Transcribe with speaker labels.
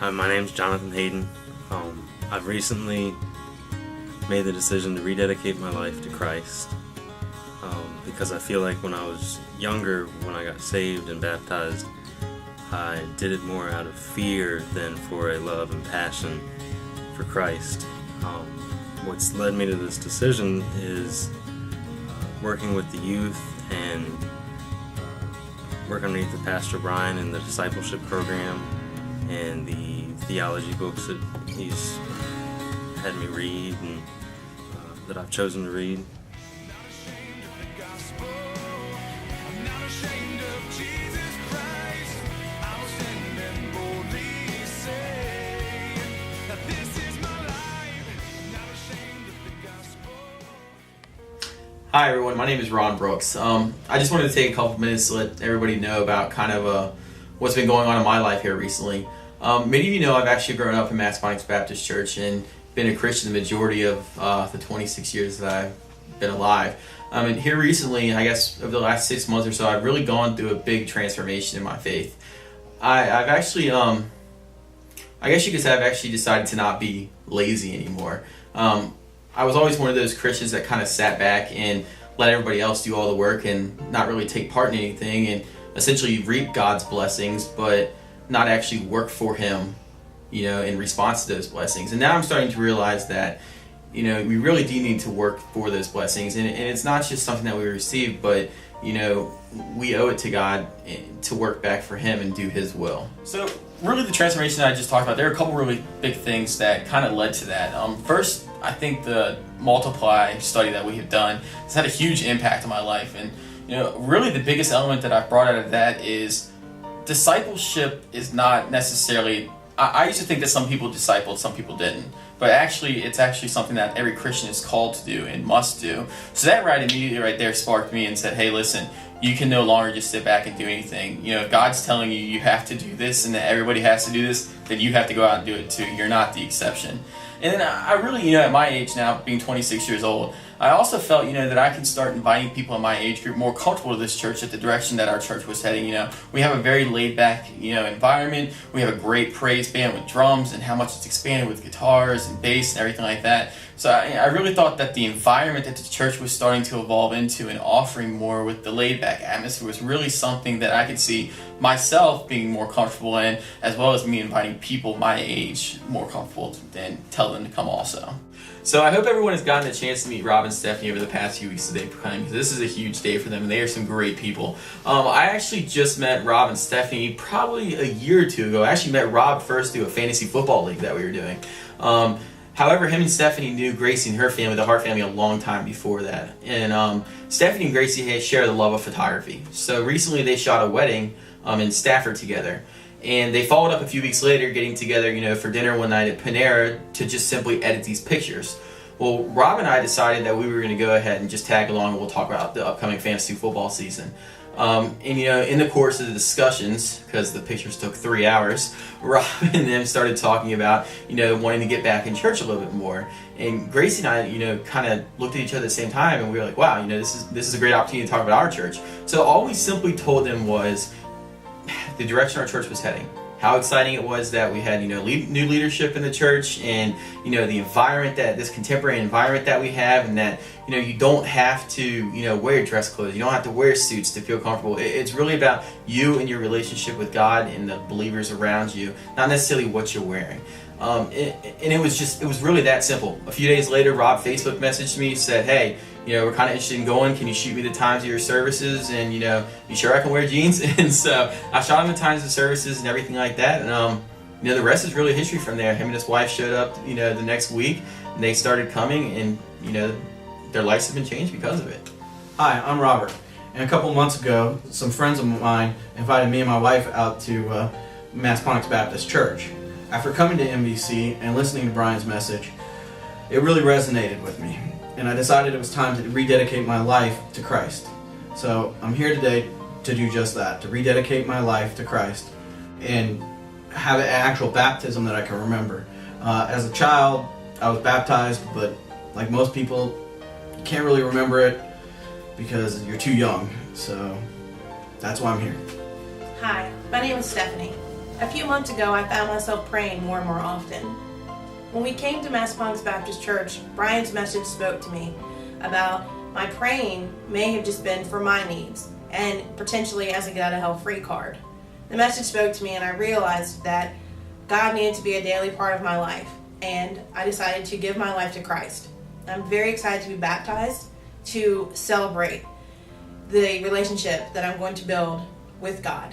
Speaker 1: Hi, my name's Jonathan Hayden. I've recently made the decision to rededicate my life to Christ because I feel like when I was younger, when I got saved and baptized, I did it more out of fear than for a love and passion for Christ. What's led me to this decision is working with the youth and work underneath the Pastor Brian in the discipleship program and the theology books that he's had me read and that I've chosen to read.
Speaker 2: Hi everyone, my name is Ron Brooks. I just wanted to take a couple minutes to let everybody know about kind of what's been going on in my life here recently. Many of you know I've actually grown up in MBC Baptist Church and been a Christian the majority of the 26 years that I've been alive. And here recently, I guess over the last 6 months or so, I've really gone through a big transformation in my faith. I've actually, I guess you could say I've actually decided to not be lazy anymore. I was always one of those Christians that kind of sat back and let everybody else do all the work and not really take part in anything and essentially reap God's blessings, but not actually work for Him, in response to those blessings. And now I'm starting to realize that, we really do need to work for those blessings. And it's not just something that we receive, but, we owe it to God to work back for Him and do His will. So really the transformation that I just talked about, there are a couple really big things that kind of led to that. First, I think the Multiply study that we have done has had a huge impact on my life. And, really the biggest element that I've brought out of that is discipleship is not necessarily, I used to think that some people discipled, some people didn't. But actually, it's actually something that every Christian is called to do and must do. So that immediately right there sparked me and said, hey, listen, you can no longer just sit back and do anything. If God's telling you you have to do this and that everybody has to do this, then you have to go out and do it too. You're not the exception. And then I really, at my age now, being 26 years old, I also felt, that I can start inviting people in my age group more comfortable to this church at the direction that our church was heading. We have a very laid-back, environment. We have a great praise band with drums and how much it's expanded with guitars and bass and everything like that. So I really thought that the environment that the church was starting to evolve into and offering more with the laid-back atmosphere was really something that I could see myself being more comfortable in, as well as me inviting people my age more comfortable and tell them to come also. So I hope everyone has gotten a chance to meet Rob and Stephanie over the past few weeks today, because this is a huge day for them and they are some great people. I actually just met Rob and Stephanie probably a year or two ago. I actually met Rob first through a fantasy football league that we were doing. However, him and Stephanie knew Gracie and her family, the Hart family, a long time before that. And Stephanie and Gracie had shared the love of photography. So recently they shot a wedding in Stafford together. And they followed up a few weeks later, getting together, for dinner one night at Panera to just simply edit these pictures. Well, Rob and I decided that we were going to go ahead and just tag along and we'll talk about the upcoming fantasy football season. In the course of the discussions, because the pictures took 3 hours, Rob and them started talking about, wanting to get back in church a little bit more. And Gracie and I, kind of looked at each other at the same time and we were like, wow, this is a great opportunity to talk about our church. So all we simply told them was the direction our church was heading, how exciting it was that we had, new leadership in the church, and, the environment, this contemporary environment that we have, and that, you don't have to, wear dress clothes. You don't have to wear suits to feel comfortable. It's really about you and your relationship with God and the believers around you, not necessarily what you're wearing. And it was really that simple. A few days later, Rob Facebook messaged me, said, hey, we're kind of interested in going. Can you shoot me the times of your services? And, you sure I can wear jeans? And so I shot him the times of services and everything like that. And, the rest is really history from there. Him and his wife showed up, the next week, and they started coming, and, their lives have been changed because of it.
Speaker 3: Hi, I'm Robert. And a couple months ago, some friends of mine invited me and my wife out to MBC Baptist Church. After coming to MBC and listening to Brian's message, it really resonated with me. And I decided it was time to rededicate my life to Christ. So I'm here today to do just that, to rededicate my life to Christ and have an actual baptism that I can remember. As a child, I was baptized, but like most people, you can't really remember it because you're too young. So that's why I'm here.
Speaker 4: Hi, my name is Stephanie. A few months ago, I found myself praying more and more often. When we came to Massaponax Baptist Church, Brian's message spoke to me about my praying may have just been for my needs and potentially as a get out of hell free card. The message spoke to me, and I realized that God needed to be a daily part of my life, and I decided to give my life to Christ. I'm very excited to be baptized to celebrate the relationship that I'm going to build with God.